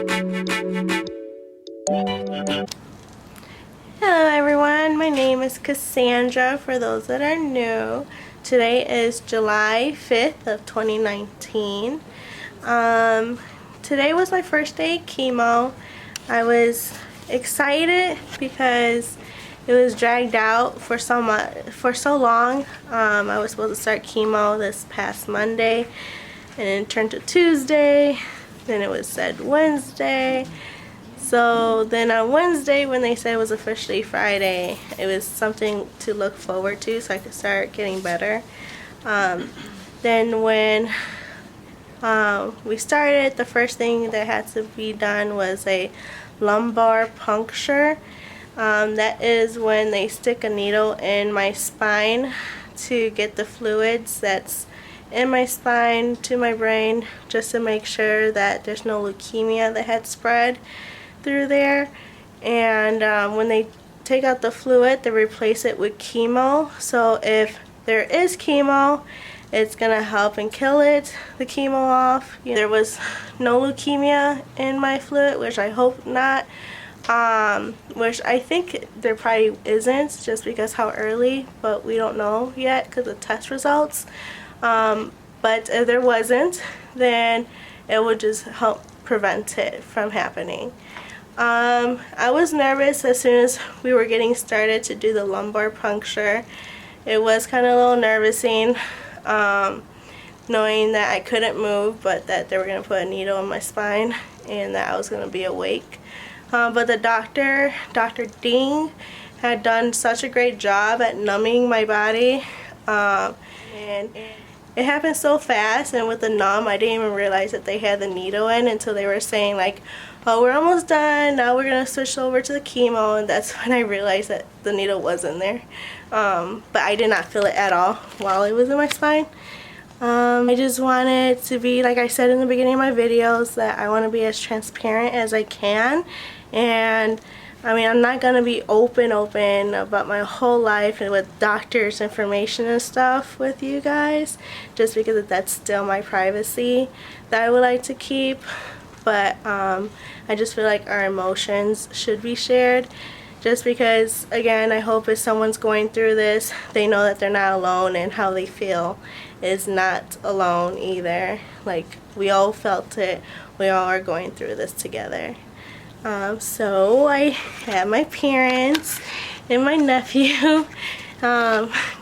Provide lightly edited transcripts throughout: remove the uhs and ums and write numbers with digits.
Hello everyone, my name is Cassandra for those that are new. Today is July 5th of 2019. Today was my first day of chemo. I was excited because it was dragged out for so long. I was supposed to start chemo this past Monday and it turned to Tuesday, then it was said Wednesday. So then on Wednesday, when they said it was officially Friday, it was something to look forward to so I could start getting better. Then when we started, the first thing that had to be done was a lumbar puncture. That is when they stick a needle in my spine to get the fluids that's in my spine to my brain, just to make sure that there's no leukemia that had spread through there. And when they take out the fluid, they replace it with chemo. So if there is chemo, it's gonna help and kill the chemo off. There was no leukemia in my fluid, which I hope not, which I think there probably isn't, just because how early, but we don't know yet because of test results. But if there wasn't, then it would just help prevent it from happening. I was nervous as soon as we were getting started to do the lumbar puncture. It was kind of a little nervousing, knowing that I couldn't move, but that they were going to put a needle in my spine and that I was going to be awake. But the doctor, Dr. Ding, had done such a great job at numbing my body, and it happened so fast, and with the numb, I didn't even realize that they had the needle in until they were saying like, oh, we're almost done, now we're going to switch over to the chemo, and that's when I realized that the needle was in there. But I did not feel it at all while it was in my spine. I just wanted to be, like I said in the beginning of my videos, that I want to be as transparent as I can. And I mean, I'm not going to be open about my whole life and with doctors' information and stuff with you guys, just because that's still my privacy that I would like to keep. But I just feel like our emotions should be shared, just because, again, I hope if someone's going through this, they know that they're not alone, and how they feel is not alone either. Like, we all felt it, we all are going through this together. So I had my parents and my nephew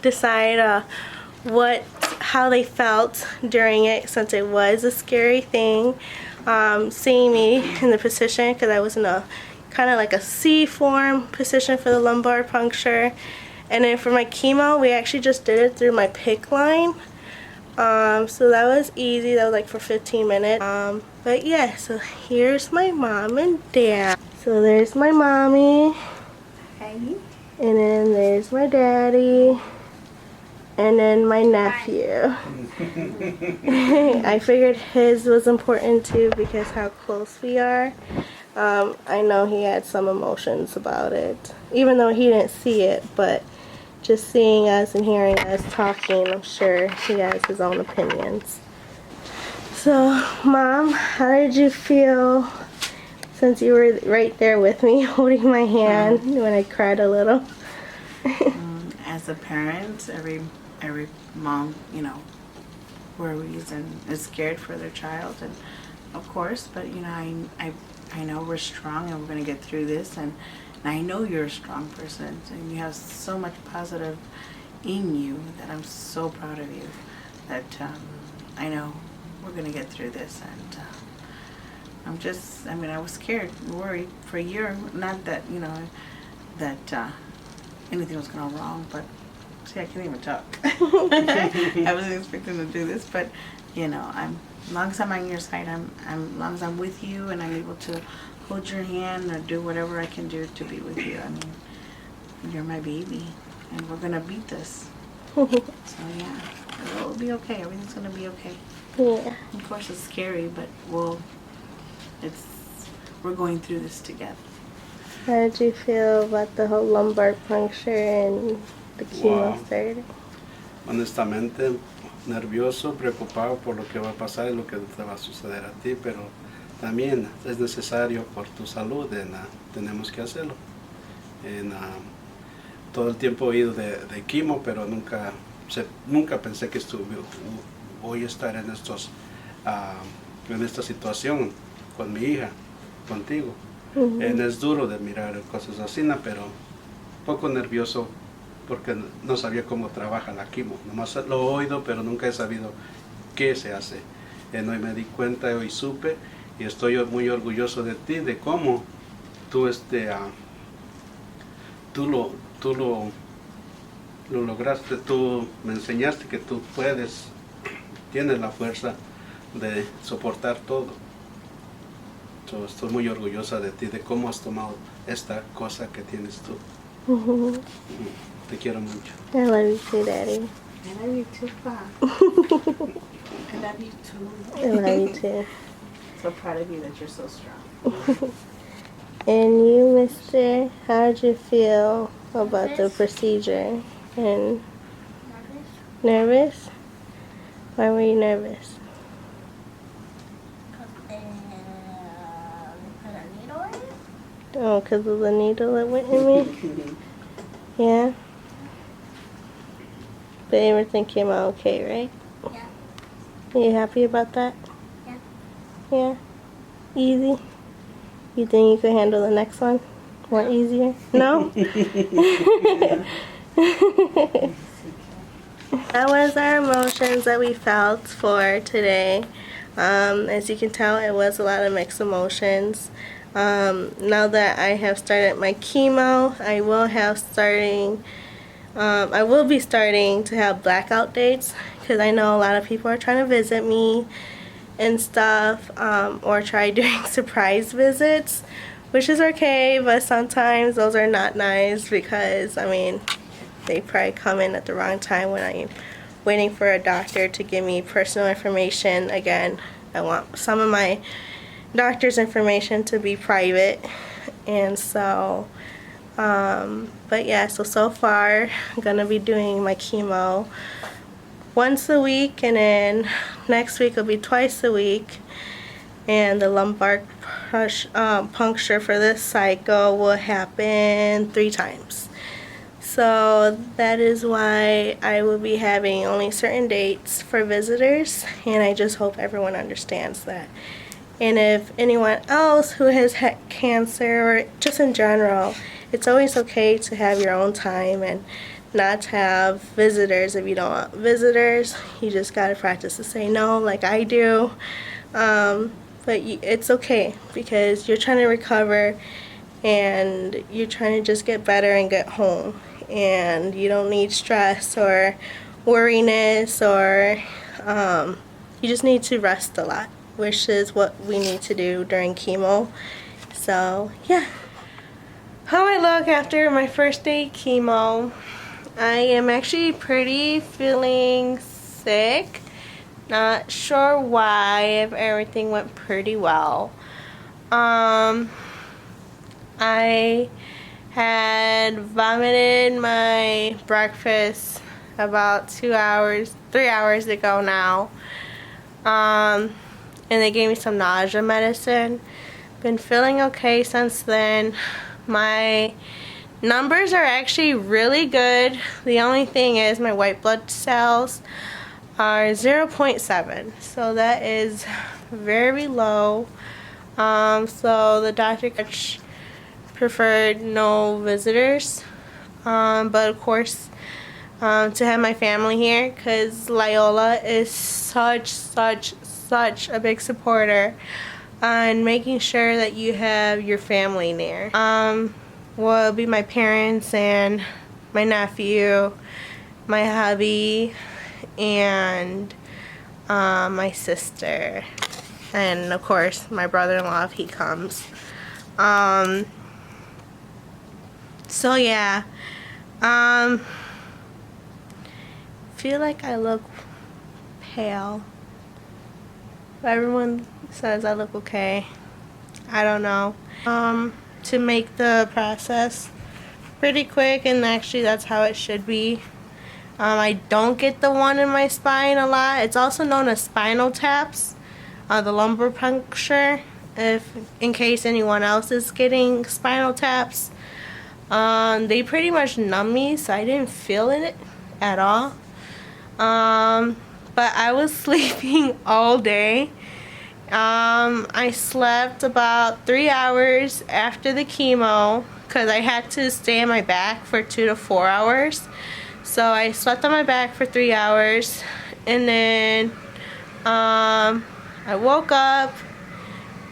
decide how they felt during it, since it was a scary thing. Seeing me in the position, because I was in a kind of like a C-form position for the lumbar puncture. And then for my chemo, we actually just did it through my PICC line. So that was easy. That was like for 15 minutes. But yeah, so here's my mom and dad. So there's my mommy. Hey. And then there's my daddy. And then my nephew. I figured his was important too, because how close we are. I know he had some emotions about it, even though he didn't see it, but just seeing us and hearing us talking, I'm sure he has his own opinions. So, Mom, how did you feel since you were right there with me holding my hand when I cried a little? As a parent, every mom, you know, worries and is scared for their child, and of course, but you know, I know we're strong and we're going to get through this, and I know you're a strong person, and you have so much positive in you that I'm so proud of you, that I know we're going to get through this. And I was scared, worried for a year, not that, you know, that anything was going wrong, but see, I can't even talk. I wasn't expecting to do this, but you know, as long as I'm on your side, as long as I'm with you and I'm able to hold your hand or do whatever I can do to be with you. I mean, you're my baby, and we're gonna beat this. So yeah, it'll be okay. Everything's gonna be okay. Yeah. Of course, it's scary, but we're going through this together. How did you feel about the whole lumbar puncture and the chemo started? Honestamente, nervioso, preocupado por lo que va a pasar y lo que te va a suceder a ti, pero también es necesario por tu salud, tenemos que hacerlo. Todo el tiempo he ido de quimo, pero nunca pensé que voy a estar en esta situación con mi hija, contigo. Es duro de mirar cosas así, pero un poco nervioso porque no sabía cómo trabaja la quimo. Nomás lo he oído, pero nunca he sabido qué se hace. Hoy me di cuenta, hoy supe, y estoy muy orgulloso de ti, de cómo tú, tú lo lograste, tú me enseñaste que tú tienes la fuerza de soportar todo. Estoy muy orgullosa de ti, de cómo has tomado esta cosa que tienes tú. Te quiero mucho. I love you too, Daddy. I love you too, Pa. I love you too. I love you too. So proud of you that you're so strong. And you, Mister, how did you feel about the procedure? And nervous? Why were you nervous? Oh, because of the needle that went in me? Yeah? But everything came out okay, right? Yeah. Are you happy about that? Yeah. Yeah? Easy? You think you could handle the next one? More easier? No? That was our emotions that we felt for today. As you can tell, it was a lot of mixed emotions. Now that I have started my chemo, I will be starting to have blackout dates because I know a lot of people are trying to visit me and stuff, or try doing surprise visits, which is okay, but sometimes those are not nice because, I mean, they probably come in at the wrong time when I'm waiting for a doctor to give me personal information. Again, I want some of my doctor's information to be private, and so but yeah, so far I'm gonna be doing my chemo once a week, and then next week will be twice a week, and the lumbar puncture for this cycle will happen 3 times. So that is why I will be having only certain dates for visitors, and I just hope everyone understands that. And if anyone else who has had cancer, or just in general, it's always okay to have your own time and not have visitors. If you don't want visitors, you just gotta practice to say no, like I do. But it's okay because you're trying to recover and you're trying to just get better and get home. And you don't need stress or worriness, or you just need to rest a lot, which is what we need to do during chemo. So yeah, how I look after my first day chemo, I am actually feeling sick. Not sure why, if everything went pretty well. I had vomited my breakfast about 3 hours ago now. And they gave me some nausea medicine. Been feeling okay since then. My numbers are actually really good. The only thing is my white blood cells are 0.7, so that is very low. So the doctor preferred no visitors, but of course to have my family here, because Loyola is such a big supporter on making sure that you have your family near. Will be my parents and my nephew, my hubby, and my sister, and of course my brother-in-law if he comes. So yeah, feel like I look pale. Everyone says I look okay. I don't know. To make the process pretty quick, and actually that's how it should be. I don't get the one in my spine a lot. It's also known as spinal taps, the lumbar puncture, if in case anyone else is getting spinal taps. They pretty much numb me, so I didn't feel it at all. But I was sleeping all day. I slept about 3 hours after the chemo because I had to stay on my back for 2 to 4 hours. So I slept on my back for 3 hours, and then I woke up.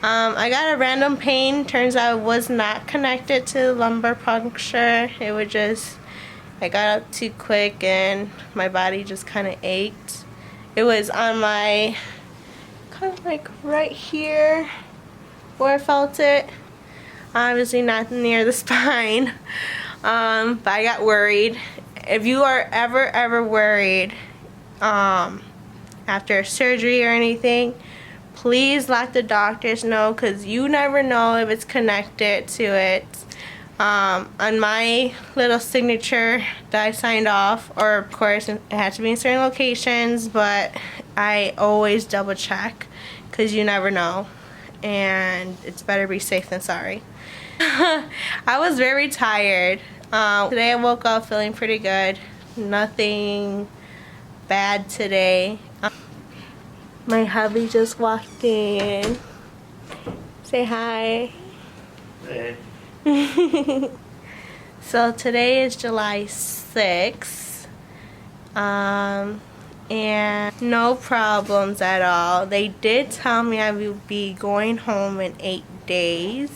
I got a random pain. Turns out it was not connected to lumbar puncture. It was just, I got up too quick and my body just kind of ached. It was on my, kind of like right here where I felt it. Obviously not near the spine. But I got worried. If you are ever worried after surgery or anything, please let the doctors know, because you never know if it's connected to it. On my little signature that I signed off, or of course it had to be in certain locations, but I always double check because you never know, and it's better be safe than sorry. I was very tired. Today I woke up feeling pretty good. Nothing bad today. My hubby just walked in. Say hi. Hey. So today is July 6th. And no problems at all. They did tell me I will be going home in 8 days.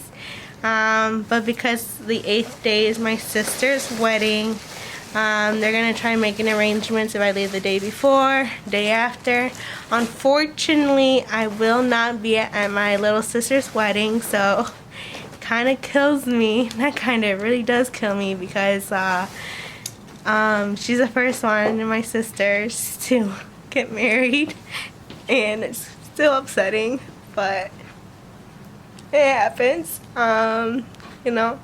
But because the 8th day is my sister's wedding, they're gonna try making arrangements if I leave the day before, day after. Unfortunately, I will not be at my little sister's wedding, so it kind of kills me. That kind of really does kill me, because she's the first one in my sisters to get married, and it's still upsetting, but it happens, you know.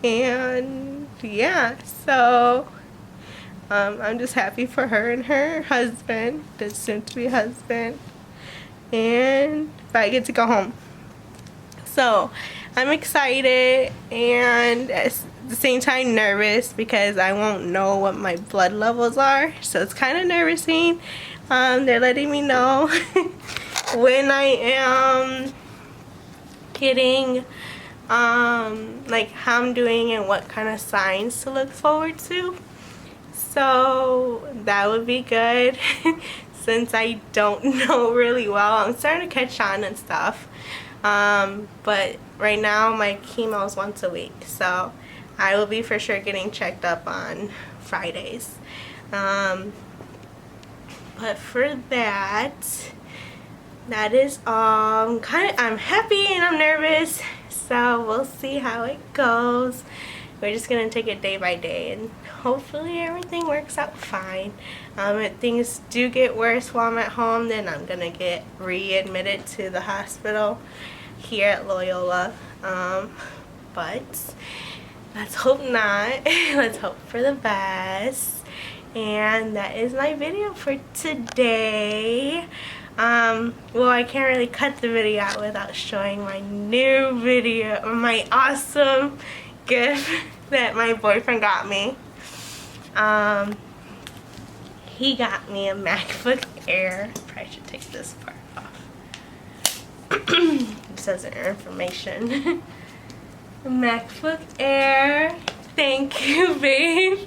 And yeah, so I'm just happy for her and her husband, the soon-to-be husband, and I get to go home. So I'm excited and at the same time nervous, because I won't know what my blood levels are, so it's kind of nervousing. They're letting me know when I am getting like how I'm doing and what kind of signs to look forward to. So that would be good. Since I don't know really well, I'm starting to catch on and stuff. But right now my chemo is once a week, so I will be for sure getting checked up on Fridays. But for that is all. I'm happy and I'm nervous, so we'll see how it goes. We're just gonna take it day by day, and hopefully everything works out fine. If things do get worse while I'm at home, then I'm gonna get readmitted to the hospital here at Loyola. But let's hope not. Let's hope for the best. And that is my video for today. Well, I can't really cut the video out without showing my new video, or my awesome gift that my boyfriend got me. He got me a MacBook Air. Probably should take this part off. It says information. A MacBook Air. Thank you, babe.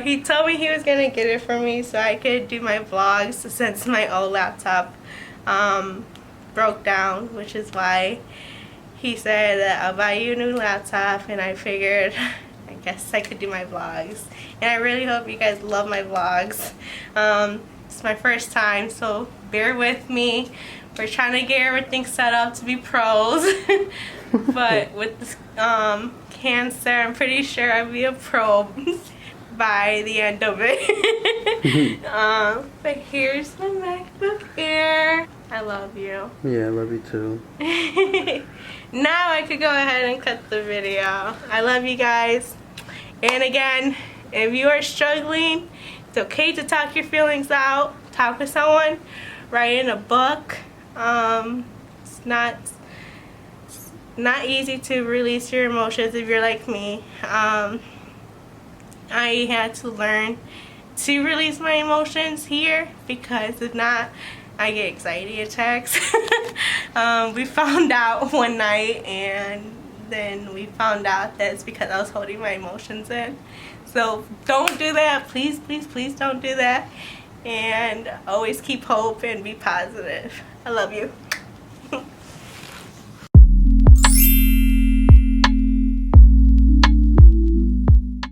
He told me he was gonna get it for me so I could do my vlogs, since my old laptop broke down, which is why he said that I'll buy you a new laptop, and I figured I guess I could do my vlogs. And I really hope you guys love my vlogs. It's my first time, so bear with me. We're trying to get everything set up to be pros. But with this cancer, I'm pretty sure I'll be a pro by the end of it. But here's my MacBook Air. I love you. Yeah, I love you too. Now I could go ahead and cut the video. I love you guys. And again, if you are struggling, it's okay to talk your feelings out. Talk with someone. Write in a book. It's not easy to release your emotions if you're like me. I had to learn to release my emotions here, because if not, I get anxiety attacks. We found out one night, and then we found out that it's because I was holding my emotions in. So don't do that. Please, please, please don't do that. And always keep hope and be positive. I love you.